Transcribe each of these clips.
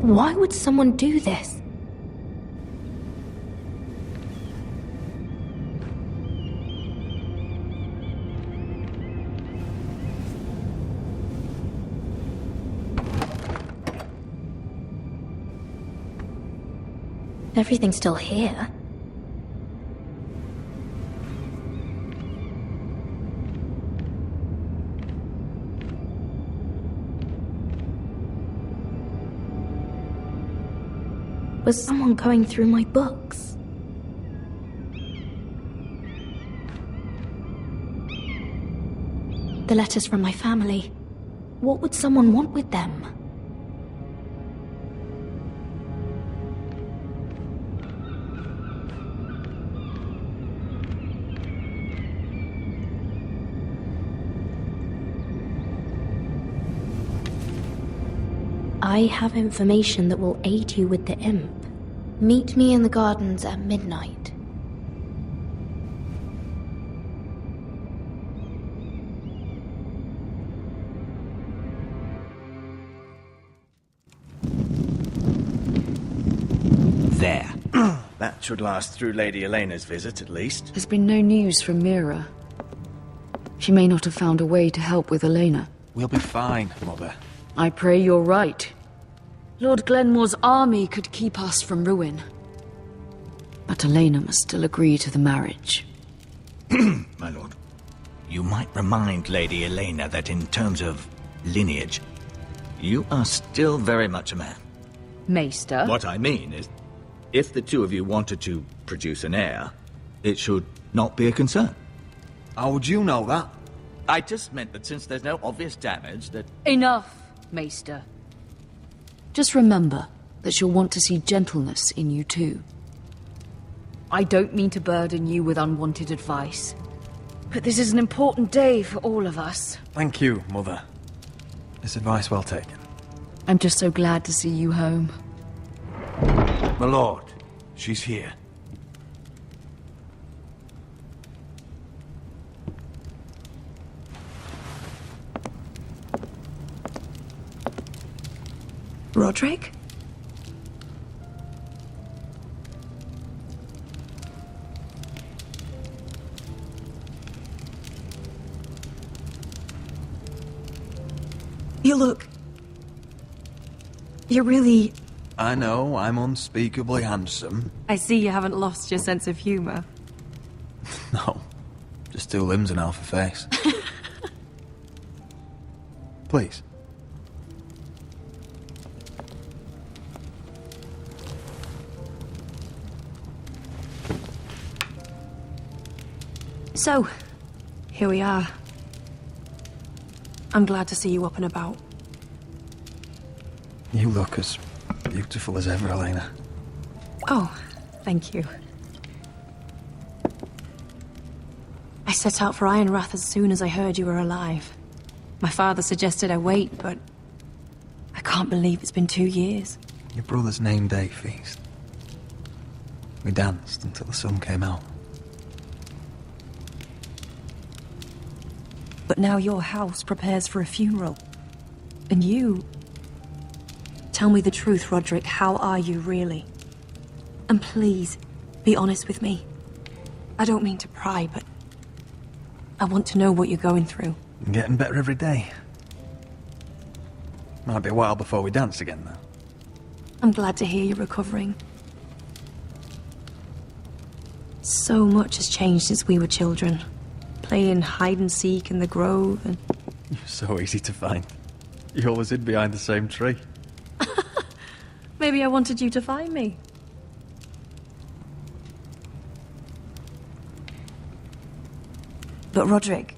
Why would someone do this? Everything's still here. Was someone going through my books? The letters from my family. What would someone want with them? I have information that will aid you with the imp. Meet me in the gardens at midnight. There. That should last through Lady Elena's visit, at least. There's been no news from Mira. She may not have found a way to help with Elena. We'll be fine, Mother. I pray you're right. Lord Glenmore's army could keep us from ruin. But Elena must still agree to the marriage. My lord, you might remind Lady Elena that in terms of lineage, you are still very much a man. Maester? What I mean is, if the two of you wanted to produce an heir, it should not be a concern. How would you know that? I just meant that since there's no obvious damage, that... Enough, Maester. Just remember that she'll want to see gentleness in you too. I don't mean to burden you with unwanted advice, but this is an important day for all of us. Thank you, Mother. This advice well taken. I'm just so glad to see you home. My lord, she's here. Rodrik? You look... You're really... I know, I'm unspeakably handsome. I see you haven't lost your sense of humor. No, just two limbs and half a face. Please. So, here we are. I'm glad to see you up and about. You look as beautiful as ever, Elena. Oh, thank you. I set out for Ironrath as soon as I heard you were alive. My father suggested I wait, but I can't believe it's been 2 years. Your brother's name day feast. We danced until the sun came out. But now your house prepares for a funeral. And you... Tell me the truth, Rodrik. How are you, really? And please, be honest with me. I don't mean to pry, but... I want to know what you're going through. I'm getting better every day. Might be a while before we dance again, though. I'm glad to hear you're recovering. So much has changed since we were children. Playing hide-and-seek in the grove and... You're so easy to find. You always hid behind the same tree. Maybe I wanted you to find me. But Rodrik...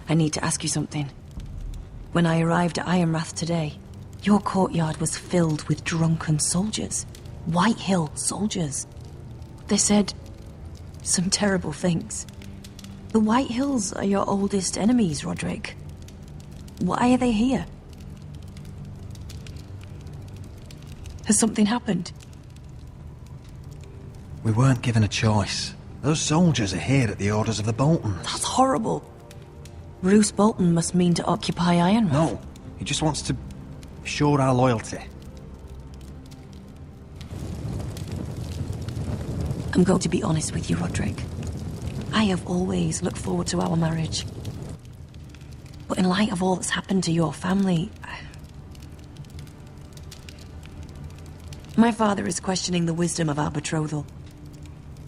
I need to ask you something. When I arrived at Ironrath today, your courtyard was filled with drunken soldiers. White Hill soldiers. They said some terrible things. The White Hills are your oldest enemies, Rodrik. Why are they here? Has something happened? We weren't given a choice. Those soldiers are here at the orders of the Boltons. That's horrible. Roose Bolton must mean to occupy Ironrath. No, he just wants to Sure our loyalty. I'm going to be honest with you, Rodrik. I have always looked forward to our marriage. But in light of all that's happened to your family... My father is questioning the wisdom of our betrothal.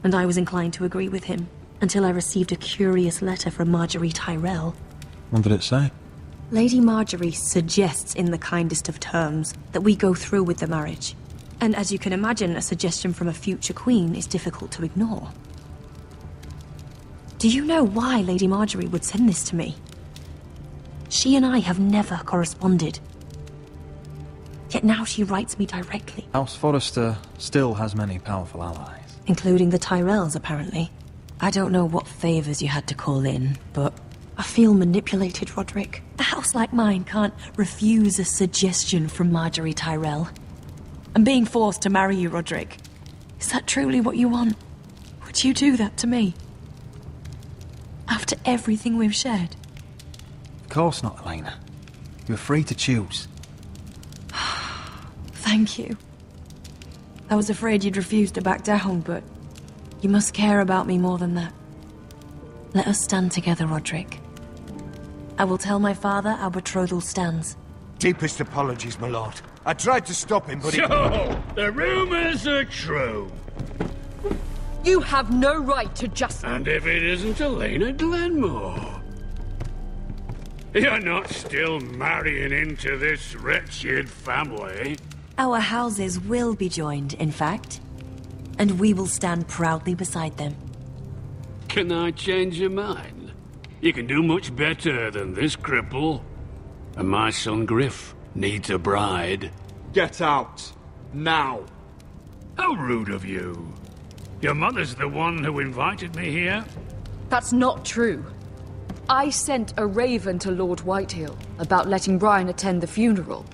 And I was inclined to agree with him, until I received a curious letter from Marjorie Tyrell. What did it say? Lady Marjorie suggests in the kindest of terms that we go through with the marriage. And as you can imagine, a suggestion from a future queen is difficult to ignore. Do you know why Lady Marjorie would send this to me? She and I have never corresponded. Yet now she writes me directly. House Forrester still has many powerful allies. Including the Tyrells, apparently. I don't know what favors you had to call in, but I feel manipulated, Rodrik. A house like mine can't refuse a suggestion from Marjorie Tyrell. I'm being forced to marry you, Rodrik. Is that truly what you want? Would you do that to me? After everything we've shared? Of course not, Elena. You're free to choose. Thank you. I was afraid you'd refuse to back down, but you must care about me more than that. Let us stand together, Rodrik. I will tell my father our betrothal stands. Deepest apologies, my lord. I tried to stop him, but So, the rumors are true. You have no right to just... And if it isn't Elena Glenmore? You're not still marrying into this wretched family. Our houses will be joined, in fact. And we will stand proudly beside them. Can I change your mind? You can do much better than this cripple. And my son Griff needs a bride. get out. Now. How rude of you. Your mother's the one who invited me here. That's not true. I sent a raven to Lord Whitehill about letting Brian attend the funeral.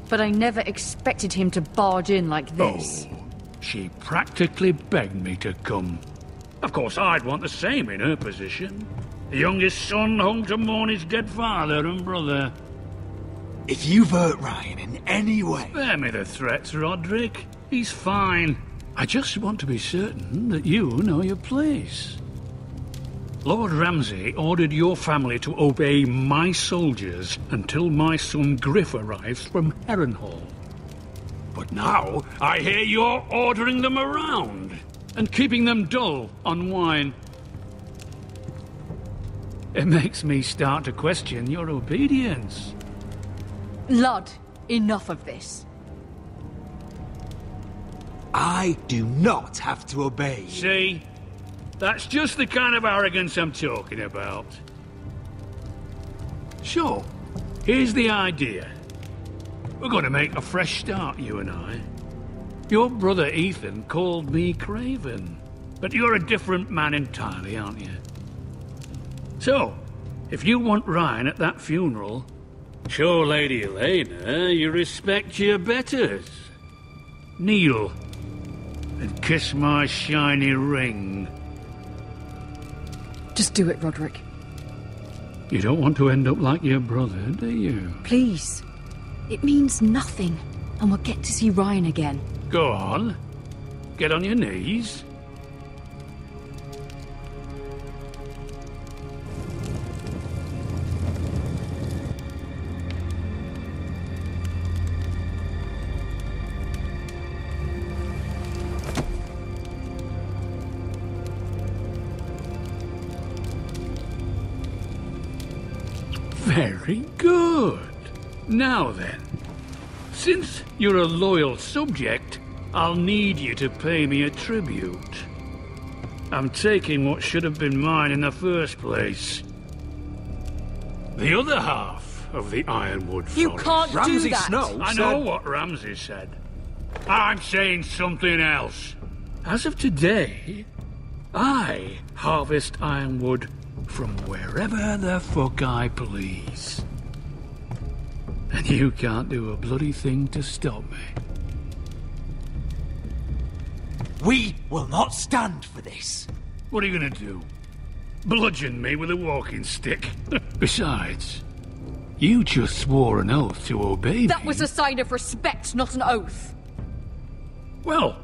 But I never expected him to barge in like this. Oh, she practically begged me to come. Of course, I'd want the same in her position. The youngest son home to mourn his dead father and brother. If you've hurt Ryan in any way... Spare me the threats, Rodrik. He's fine. I just want to be certain that you know your place. Lord Ramsay ordered your family to obey my soldiers until my son Griff arrives from Harrenhal. But now I hear you're ordering them around and keeping them dull on wine. It makes me start to question your obedience. Lud, enough of this. I do not have to obey you. See? That's just the kind of arrogance I'm talking about. So, here's the idea. We're going to make a fresh start, you and I. Your brother Ethan called me Craven, but you're a different man entirely, aren't you? So, if you want Ryan at that funeral, show Lady Elena you respect your betters. Kneel and kiss my shiny ring. Just do it, Rodrik. You don't want to end up like your brother, do you? Please. It means nothing, and we'll get to see Ryan again. Go on. Get on your knees. Very good. Now then, since you're a loyal subject, I'll need you to pay me a tribute. I'm taking what should have been mine in the first place. The other half of the Ironwood Forest. You can't Ramsay do that! Snow I know what Ramsay said. I'm saying something else. As of today, I harvest ironwood from wherever the fuck I please. And you can't do a bloody thing to stop me. We will not stand for this. What are you gonna do? Bludgeon me with a walking stick? Besides, You just swore an oath to obey That me. was a sign of respect, not an oath. Well,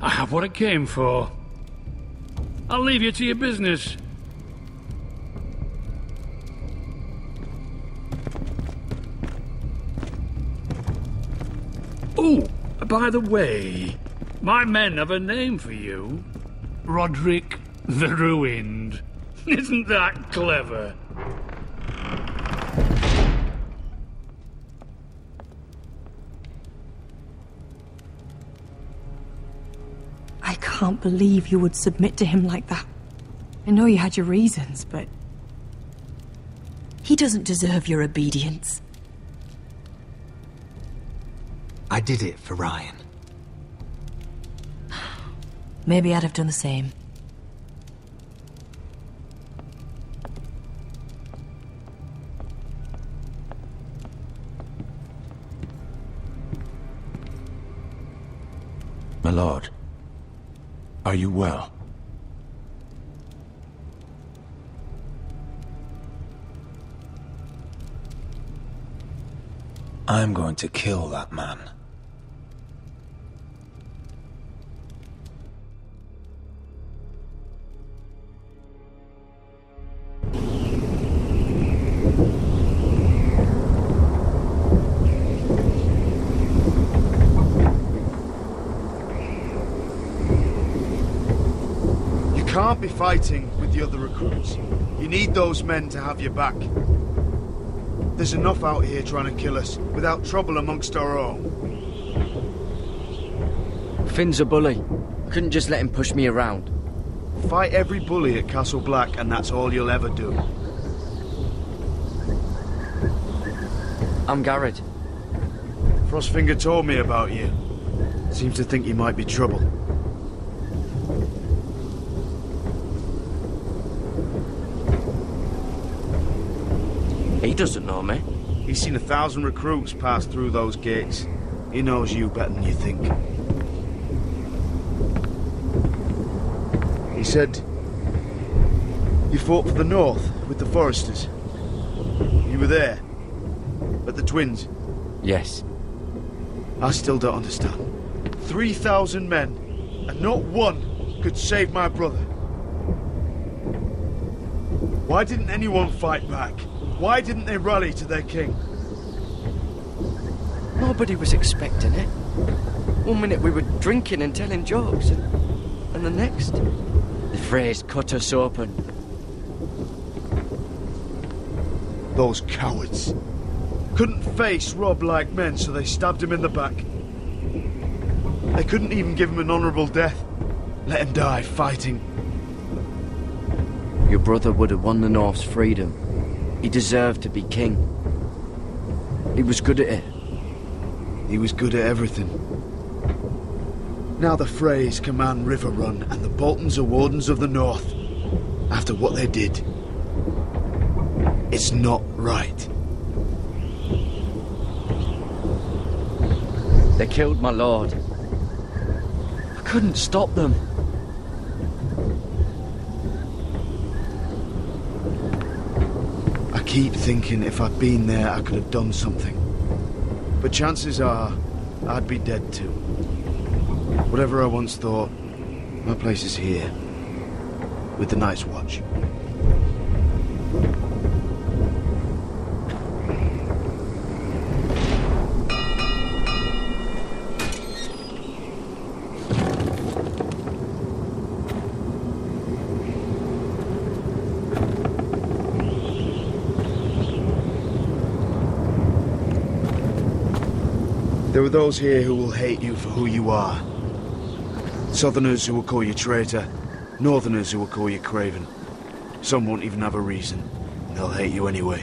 I have what I came for. I'll leave you to your business. Oh, by the way, my men have a name for you. Rodrik the Ruined. Isn't that clever? I can't believe you would submit to him like that. I know you had your reasons, but... he doesn't deserve your obedience. I did it for Ryan. Maybe I'd have done the same. My lord, are you well? I'm going to kill that man. You can't be fighting with the other recruits. You need those men to have your back. There's enough out here trying to kill us, without trouble amongst our own. Finn's a bully. I couldn't just let him push me around. Fight every bully at Castle Black, and that's all you'll ever do. I'm Garrett. Frostfinger told me about you. Seems to think you might be trouble. He doesn't know me. He's seen 1,000 recruits pass through those gates. He knows you better than you think. He said you fought for the North with the Foresters. You were there, at the Twins. Yes. I still don't understand. 3,000 men, and not one could save my brother. Why didn't anyone fight back? Why didn't they rally to their king? Nobody was expecting it. One minute we were drinking and telling jokes, and the next, the Freys cut us open. Those cowards. Couldn't face Rob like men, so they stabbed him in the back. They couldn't even give him an honourable death. Let him die fighting. Your brother would have won the North's freedom. He deserved to be king. He was good at it. He was good at everything. Now the Freys command River Run, and the Boltons are Wardens of the North. After what they did. It's not right. They killed my lord. I couldn't stop them. I keep thinking if I'd been there, I could have done something. But chances are, I'd be dead too. Whatever I once thought, my place is here. With the Night's Watch. There are those here who will hate you for who you are. Southerners who will call you traitor, Northerners who will call you craven. Some won't even have a reason. They'll hate you anyway.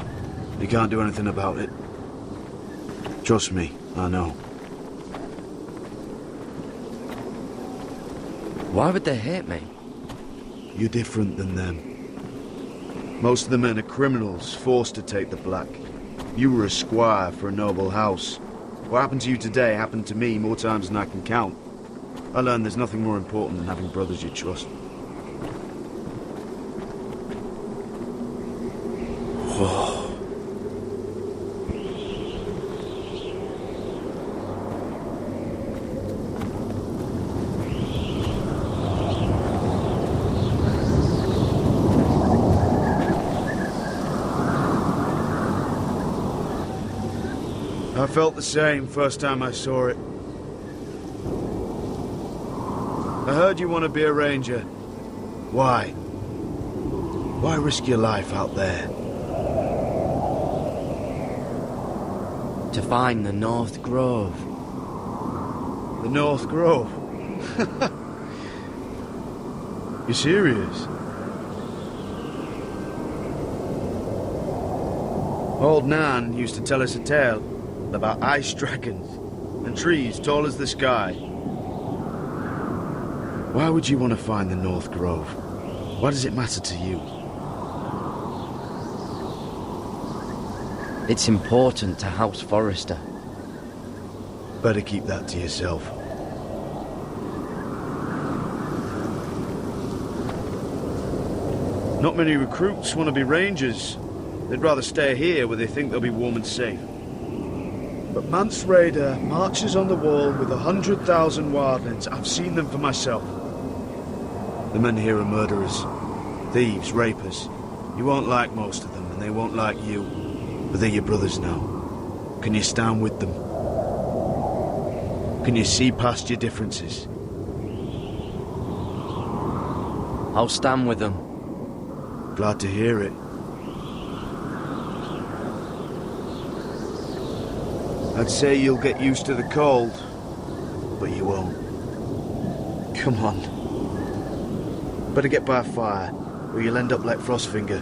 You can't do anything about it. Trust me, I know. Why would they hate me? You're different than them. Most of the men are criminals, forced to take the black. You were a squire for a noble house. What happened to you today happened to me more times than I can count. I learned there's nothing more important than having brothers you trust. I felt the same first time I saw it. I heard you want to be a ranger. Why? Why risk your life out there? To find the North Grove. The North Grove? You serious? Old Nan used to tell us a tale about ice dragons and trees tall as the sky. Why would you want to find the North Grove? Why does it matter to you? It's important to House Forrester. Better keep that to yourself. Not many recruits want to be rangers. They'd rather stay here where they think they'll be warm and safe. But Mance Raider marches on the wall with 100,000 wildlings. I've seen them for myself. The men here are murderers, thieves, rapers. You won't like most of them, and they won't like you. But they're your brothers now. Can you stand with them? Can you see past your differences? I'll stand with them. Glad to hear it. I'd say you'll get used to the cold, but you won't. Come on. Better get by a fire, or you'll end up like Frostfinger.